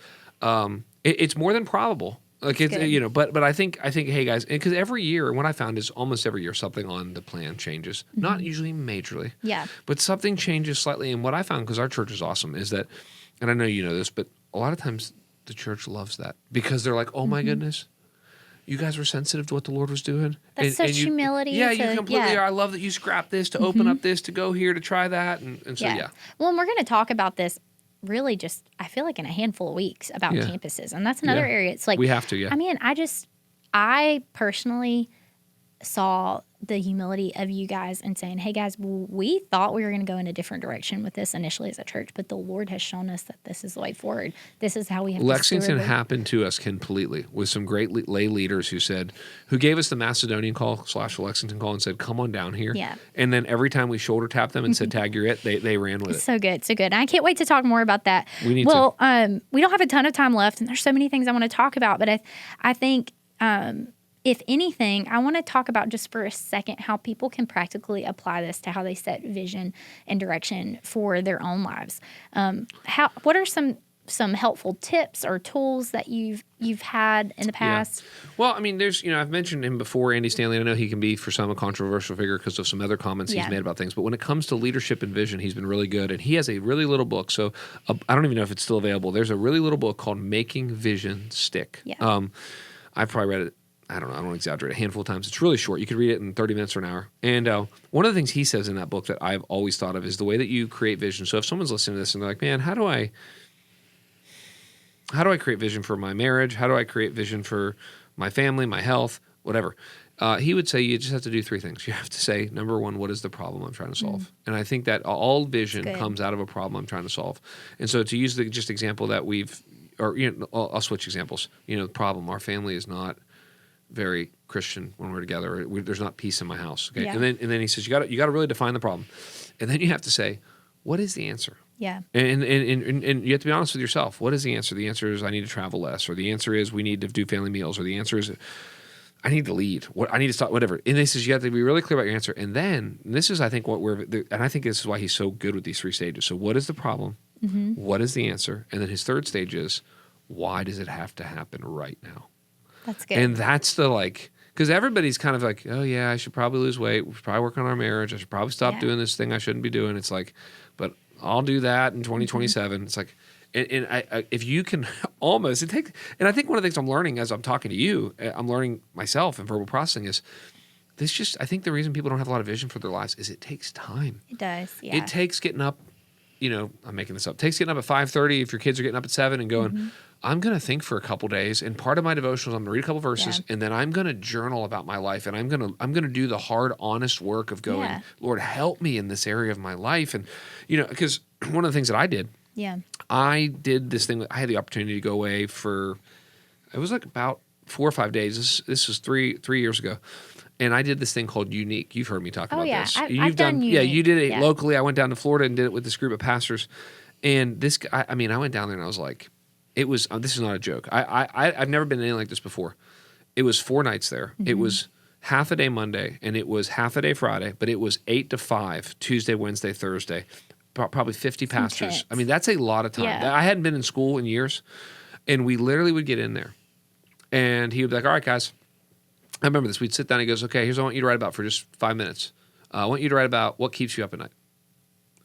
B: It's more than probable. Like it's but I think hey guys, because every year, what I found is almost every year something on the plan changes. Not usually majorly.
A: Yeah.
B: But something changes slightly. And what I found, because our church is awesome, is that, and I know you know this, but a lot of times the church loves that because they're like, oh my goodness. You guys were sensitive to what the Lord was doing.
A: That's such humility.
B: Yeah, you completely are. I love that you scrapped this to open up this, to go here, to try that. And so, yeah.
A: Well, and we're going to talk about this really just, I feel like in a handful of weeks about campuses. And that's another area. It's like,
B: we have to,
A: I mean, I personally saw the humility of you guys and saying, hey guys, we thought we were going to go in a different direction with this initially as a church, but the Lord has shown us that this is the way forward. This is how we have
B: Lexington happened to us completely with some great lay leaders who gave us the Macedonian call / Lexington call and said, come on down here.
A: Yeah.
B: And then every time we shoulder tapped them and said, tag, you're it, they ran with it.
A: So good. So good. And I can't wait to talk more about that.
B: We need to.
A: We don't have a ton of time left, and there's so many things I want to talk about, but I think, if anything, I want to talk about just for a second how people can practically apply this to how they set vision and direction for their own lives. What are some helpful tips or tools that you've had in the past?
B: Yeah. Well, I mean, there's I've mentioned him before, Andy Stanley. I know he can be for some a controversial figure because of some other comments he's made about things. But when it comes to leadership and vision, he's been really good, and he has a really little book. So I don't even know if it's still available. There's a really little book called Making Vision Stick.
A: Yeah.
B: I've probably read it. I don't want to exaggerate, a handful of times. It's really short. You could read it in 30 minutes or an hour. And one of the things he says in that book that I've always thought of is the way that you create vision. So if someone's listening to this and they're like, man, how do I create vision for my marriage? How do I create vision for my family, my health, whatever? He would say you just have to do three things. You have to say, number one, what is the problem I'm trying to solve? And I think that all vision comes out of a problem I'm trying to solve. And so to use the just example that I'll switch examples. The problem, our family is not very Christian when we're together. There's not peace in my house. Okay, and then he says you got to really define the problem, and then you have to say, what is the answer?
A: Yeah,
B: and you have to be honest with yourself. What is the answer? The answer is I need to travel less, or the answer is we need to do family meals, or the answer is I need to lead. I need to stop. Whatever. And he says you have to be really clear about your answer. And then this is I think I think this is why he's so good with these three stages. So what is the problem? What is the answer? And then his third stage is why does it have to happen right now?
A: That's good.
B: And that's because everybody's kind of like, oh yeah, I should probably lose weight. We should probably work on our marriage. I should probably stop doing this thing I shouldn't be doing. It's like, but I'll do that in 2027. It's like, and if you can almost, and I think one of the things I'm learning as I'm talking to you, I'm learning myself in verbal processing is I think the reason people don't have a lot of vision for their lives is it takes time.
A: It does. Yeah.
B: It takes getting up, I'm making this up. It takes getting up at 5:30 if your kids are getting up at 7 and going, I'm going to think for a couple days, and part of my devotionals, I'm going to read a couple verses, and then I'm going to journal about my life, and I'm going to do the hard, honest work of going, Lord, help me in this area of my life. And, because one of the things that I did, I did this thing. I had the opportunity to go away for, it was like about 4 or 5 days. This was three years ago. And I did this thing called Unique. You've heard me talk about this.
A: I've done Unique.
B: Yeah, you did it locally. I went down to Florida and did it with this group of pastors. And this guy, I went down there and I was like, this is not a joke. I've never been in anything like this before. It was 4 nights there. It was half a day Monday and it was half a day Friday, but it was 8 to 5, Tuesday, Wednesday, Thursday. Probably 50 pastors.
A: Intense.
B: That's a lot of time.
A: Yeah.
B: I hadn't been in school in years. And we literally would get in there. And he would be like, all right, guys. I remember this. We'd sit down and he goes, okay, here's what I want you to write about for just 5 minutes. I want you to write about what keeps you up at night.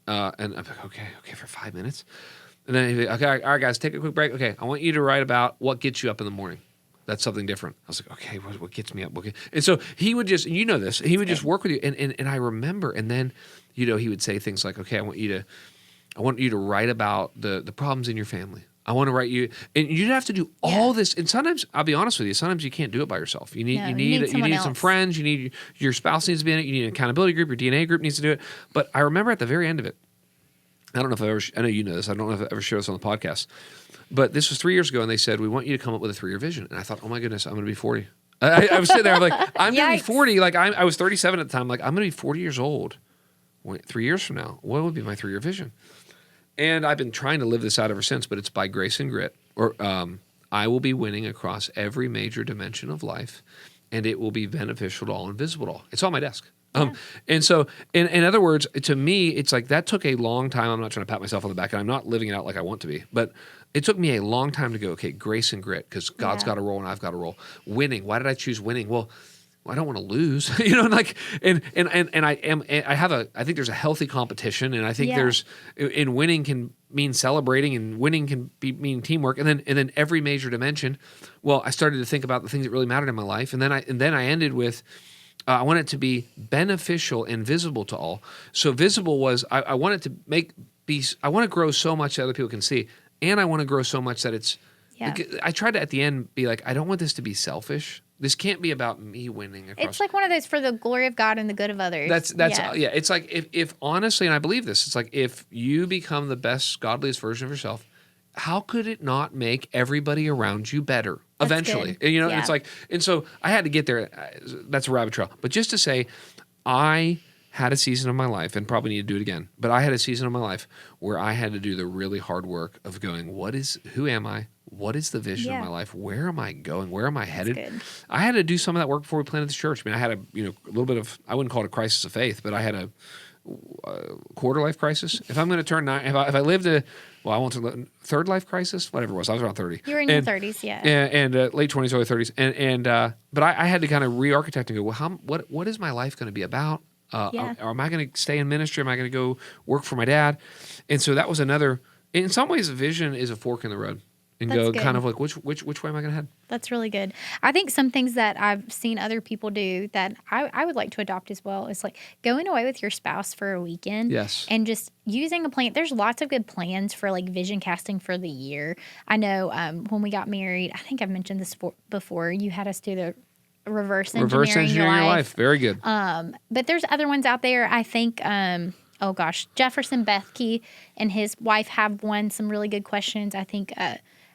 B: And I'm like, okay, for 5 minutes. And then he'd be like, okay, all right, guys, take a quick break. Okay, I want you to write about what gets you up in the morning. That's something different. I was like, okay, what gets me up? And so he would just, this, he would just work with you. And I remember, and then, he would say things like, okay, I want you to write about the problems in your family. I want to write you, and you'd have to do all this. And sometimes, I'll be honest with you, sometimes you can't do it by yourself. You need some friends. You need your spouse needs to be in it. You need an accountability group. Your DNA group needs to do it. But I remember at the very end of it, I don't know if I know you know this. I don't know if I ever shared this on the podcast, but this was 3 years ago, and they said we want you to come up with a 3-year vision. And I thought, oh my goodness, I'm going to be 40. I was sitting there, I'm like, I'm going to be 40. Like I was 37 at the time. Like I'm going to be 40 years old. 3 years from now, what would be my 3-year vision? And I've been trying to live this out ever since, but it's by grace and grit. Or I will be winning across every major dimension of life, and it will be beneficial to all and visible to all. It's on my desk. And so, in other words, to me, it's like that took a long time. I'm not trying to pat myself on the back, and I'm not living it out like I want to be, but it took me a long time to go, okay, grace and grit, because God's got a role and I've got a role. Winning. Why did I choose winning? Well, I don't want to lose, I think there's a healthy competition, and I think in winning can mean celebrating, and winning can mean teamwork, and then every major dimension. Well, I started to think about the things that really mattered in my life, and then I ended with, I want it to be beneficial and visible to all. So visible was I want it to I want to grow so much that other people can see, and I want to grow so much that it's. Yeah. I tried to at the end be like, I don't want this to be selfish. This can't be about me winning across.
A: It's like one of those for the glory of God and the good of others.
B: It's like if honestly, and I believe this, it's like if you become the best, godliest version of yourself, how could it not make everybody around you better eventually? And, and it's like, and so I had to get there. That's a rabbit trail. But just to say, I had a season of my life, and probably need to do it again, but I had a season of my life where I had to do the really hard work of going, who am I? What is the vision of my life? Where am I going? Where am I headed? I had to do some of that work before we planted this church. I had a little bit of, I wouldn't call it a crisis of faith, but I had a quarter life crisis. If I'm going to turn 9, if I lived I won't say third life crisis, whatever it was. I was around 30.
A: You were in your 30s, yeah.
B: And late 20s, early 30s. But I had to kind of re-architect and go, well, what is my life going to be about? Or am I going to stay in ministry? Am I going to go work for my dad? And so that was another, in some ways, a vision is a fork in the road. And that's go good. Kind of like, which way am I going to head? That's
A: really good. I think some things that I've seen other people do that I would like to adopt as well is like going away with your spouse for a weekend.
B: Yes.
A: And just using a plan. There's lots of good plans for like vision casting for the year. I know when we got married, I think I've mentioned this before, you had us do the reverse engineering your life.
B: Very good.
A: But there's other ones out there. I think, Jefferson Bethke and his wife have some really good questions. I think,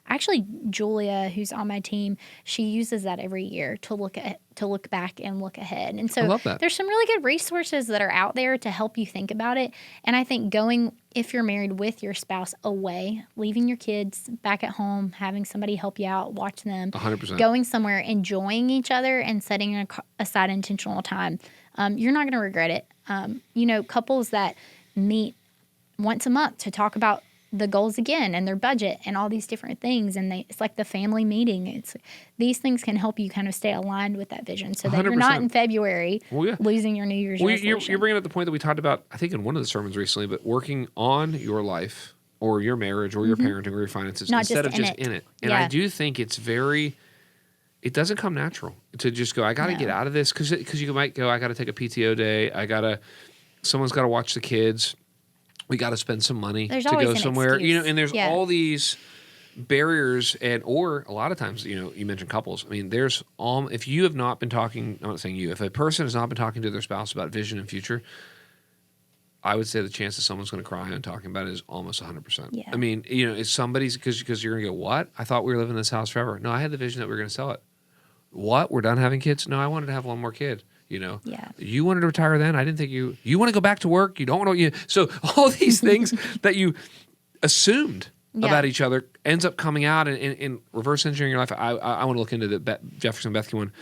A: actually, Julia, who's on my team, she uses that every year to look back and look ahead. And so there's some really good resources that are out there to help you think about it. And I think going, if you're married, with your spouse away, leaving your kids back at home, having somebody help you out, watch them,
B: 100%.
A: Going somewhere, enjoying each other, and setting aside intentional time, you're not going to regret it. Couples that meet once a month to talk about the goals again and their budget and all these different things. And it's like the family meeting. These things can help you kind of stay aligned with that vision so that 100%. You're not in February losing your New Year's resolution.
B: You're bringing up the point that we talked about, I think in one of the sermons recently, but working on your life or your marriage or your parenting or your finances instead of just in it. And I do think it's very, it doesn't come natural to just go, I got to get out of this because you might go, I got to take a PTO day. Someone's got to watch the kids. We got to spend some money
A: There's
B: to
A: always
B: go
A: an
B: somewhere,
A: excuse.
B: and there's all these barriers or a lot of times, you mentioned couples. I mean, if you have not been talking, I'm not saying you, if a person has not been talking to their spouse about vision and future, I would say the chance that someone's going to cry on talking about it is almost 100%.
A: Yeah.
B: I mean, it's somebody's because you're going to go, what? I thought we were living in this house forever. No, I had the vision that we were going to sell it. What? We're done having kids? No, I wanted to have one more kid.
A: Yeah.
B: You wanted to retire then? I didn't think you want to go back to work. You don't want to. So all these things that you assumed about each other ends up coming out in reverse engineering your life. I want to look into the Jefferson Bethke one.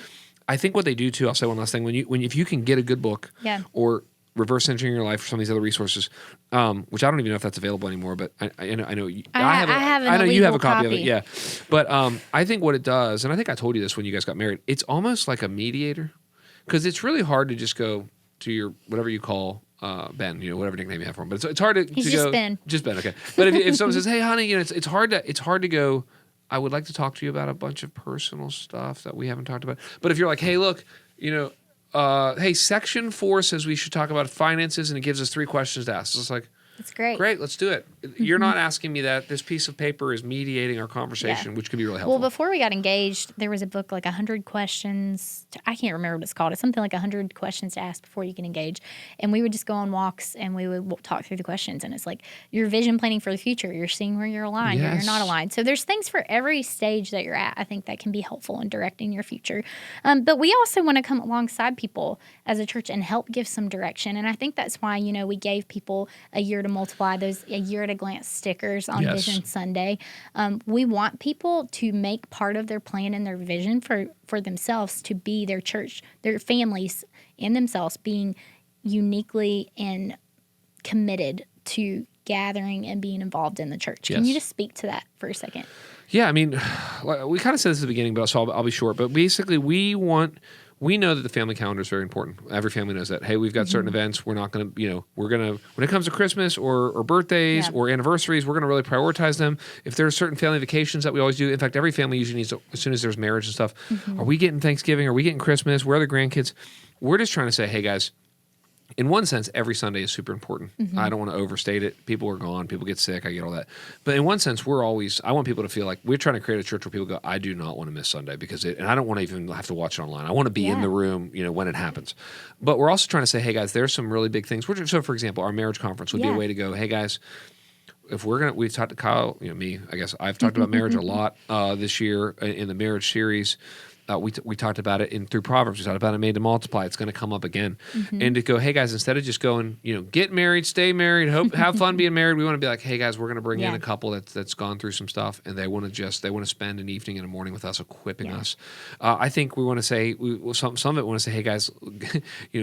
B: I think what they do too. I'll say one last thing. If you can get a good book, or reverse engineering your life for some of these other resources, which I don't even know if that's available anymore. But I know I know you have a copy of it. Yeah, but I think what it does, and I think I told you this when you guys got married. It's almost like a mediator, because it's really hard to just go to your whatever you call. Ben, whatever nickname you have for him, but it's hard to
A: He's
B: go.
A: just Ben.
B: Just Ben, okay. But if someone says, "Hey, honey," it's hard to go. I would like to talk to you about a bunch of personal stuff that we haven't talked about. But if you're like, "Hey, look, hey, Section 4 says we should talk about finances, and it gives us 3 questions to ask." So it's like,
A: it's great.
B: Great, let's do it. You're not asking me that. This piece of paper is mediating our conversation, which could be really helpful.
A: Well, before we got engaged, there was a book like 100 questions. I can't remember what it's called. It's something like 100 questions to ask before you get engaged. And we would just go on walks and we would talk through the questions. And it's like your vision planning for the future. You're seeing where you're aligned, where you're not aligned. So there's things for every stage that you're at. I think that can be helpful in directing your future. But we also want to come alongside people as a church and help give some direction. And I think that's why, we gave people a year to multiply, those a year at a glance stickers on Vision Sunday. We want people to make part of their plan and their vision for themselves to be their church, their families, and themselves being uniquely and committed to gathering and being involved in the church. Can you just speak to that for a second?
B: Yeah, I mean, we kind of said this at the beginning, but I'll be short. But basically, we know that the family calendar is very important. Every family knows that. Hey, we've got certain events. We're not going to, we're going to, when it comes to Christmas or birthdays or anniversaries, we're going to really prioritize them. If there are certain family vacations that we always do, in fact, every family usually needs to, as soon as there's marriage and stuff, are we getting Thanksgiving? Are we getting Christmas? Where are the grandkids? We're just trying to say, hey, guys, in one sense, every Sunday is super important. I don't want to overstate it. People are gone. People get sick. I get all that. But in one sense, I want people to feel like we're trying to create a church where people go, I do not want to miss Sunday and I don't want to even have to watch it online. I want to be in the room, when it happens. But we're also trying to say, hey guys, there's some really big things. So for example, our marriage conference would be a way to go, hey guys, if we've talked to Kyle, me, I guess I've talked about marriage a lot this year in the marriage series. We talked about it through Proverbs. We talked about it made to multiply. It's going to come up again. And to go, hey guys, instead of just going, get married, stay married, have fun being married, we want to be like, hey guys, we're going to bring in a couple that's gone through some stuff, and they want to spend an evening and a morning with us, equipping us. I think we want to say some of it want to say, hey guys,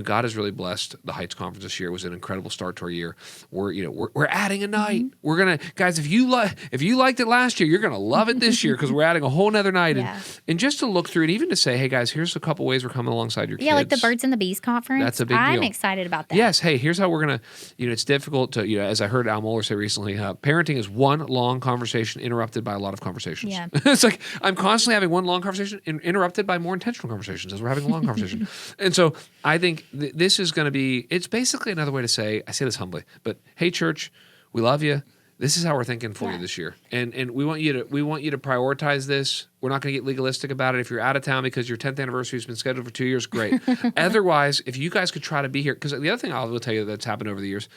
B: God has really blessed the Heights Conference this year. It was an incredible start to our year. We're adding a night. We're gonna, guys, if you liked it last year, you're gonna love it this year because we're adding a whole nother night. And just to look through it. Even to say, hey guys, here's a couple ways we're coming alongside your kids.
A: Yeah, like the Birds and the Bees conference.
B: That's a big deal.
A: I'm excited about that.
B: Yes. Hey, here's how we're going to, it's difficult to, as I heard Al Mohler say recently, parenting is one long conversation interrupted by a lot of conversations. Yeah. It's like I'm constantly having one long conversation interrupted by more intentional conversations as we're having a long conversation. And so I think this is going to be, it's basically another way to say, I say this humbly, but hey church, we love you. This is how we're thinking for you this year, and we want you to prioritize this. We're not going to get legalistic about it. If you're out of town because your 10th anniversary has been scheduled for 2 years, great. Otherwise, if you guys could try to be here, because the other thing I will tell you that's happened over the years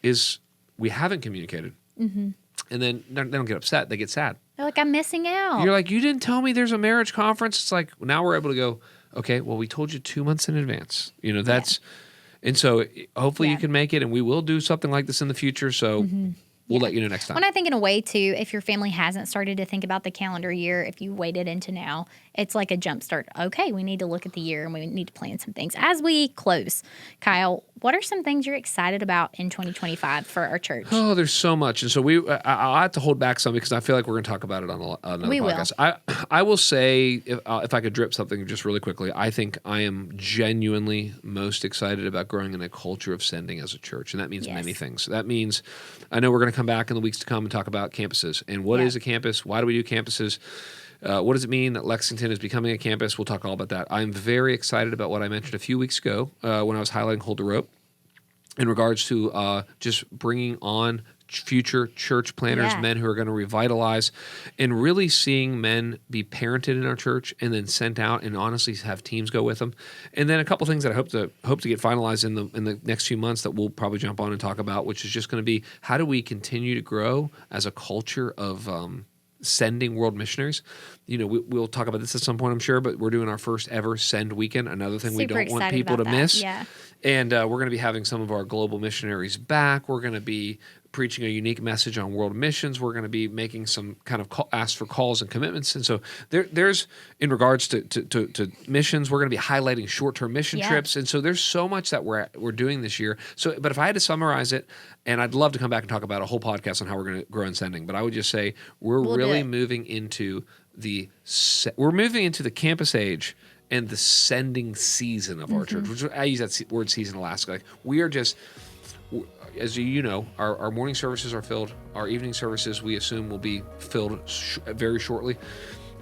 B: is we haven't communicated, and then they don't get upset; they get sad.
A: They're like, I'm missing out.
B: You're like, you didn't tell me there's a marriage conference. It's like now we're able to go. Okay, well, we told you 2 months in advance. That's, and so hopefully you can make it, and we will do something like this in the future. So. We'll let you know next time.
A: Well, I think in a way, too, if your family hasn't started to think about the calendar year, if you waited into now, it's like a jump start. Okay, we need to look at the year and we need to plan some things. As we close, Kyle, what are some things you're excited about in 2025 for our church?
B: Oh, there's so much. And so I'll have to hold back some because I feel like we're going to talk about it on another podcast. I will say, if I could drip something just really quickly, I think I am genuinely most excited about growing in a culture of sending as a church. And that means many things. That means, I know we're going to come back in the weeks to come and talk about campuses. And what is a campus? Why do we do campuses? What does it mean that Lexington is becoming a campus? We'll talk all about that. I'm very excited about what I mentioned a few weeks ago when I was highlighting Hold the Rope in regards to just bringing on future church planners, men who are going to revitalize, and really seeing men be parented in our church and then sent out and honestly have teams go with them. And then a couple things that I hope to get finalized in the next few months that we'll probably jump on and talk about, which is just going to be how do we continue to grow as a culture of sending world missionaries. We'll talk about this at some point, I'm sure, but we're doing our first ever Send Weekend, another thing we don't want people to miss.
A: Yeah.
B: And we're going to be having some of our global missionaries back. We're going to be preaching a unique message on world missions. We're going to be making some kind of ask for calls and commitments. And so there's in regards to missions, we're going to be highlighting short-term mission trips. And so there's so much that we're doing this year. So, but if I had to summarize it, and I'd love to come back and talk about a whole podcast on how we're going to grow in sending, but I would just say we'll really moving into the campus age and the sending season of our church, which I use that word season Alaska. Like we are just, as you know, our morning services are filled. Our evening services, we assume, will be filled very shortly.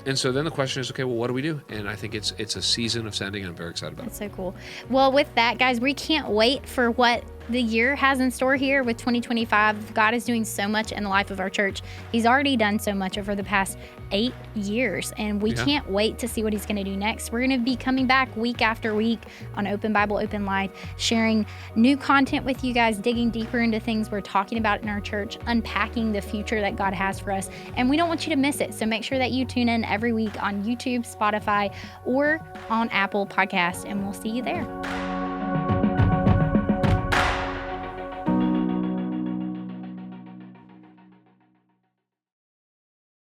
B: And so then the question is, okay, well, what do we do? And I think it's a season of sending, and I'm very excited about it.
A: That's so cool. Well, with that, guys, we can't wait for what the year has in store here with 2025. God is doing so much in the life of our church. He's already done so much over the past 8 years, and we can't wait to see what he's going to do next. We're going to be coming back week after week on Open Bible, Open Life, sharing new content with you guys, digging deeper into things we're talking about in our church, unpacking the future that God has for us, and we don't want you to miss it. So make sure that you tune in every week on YouTube, Spotify, or on Apple Podcasts, and we'll see you there.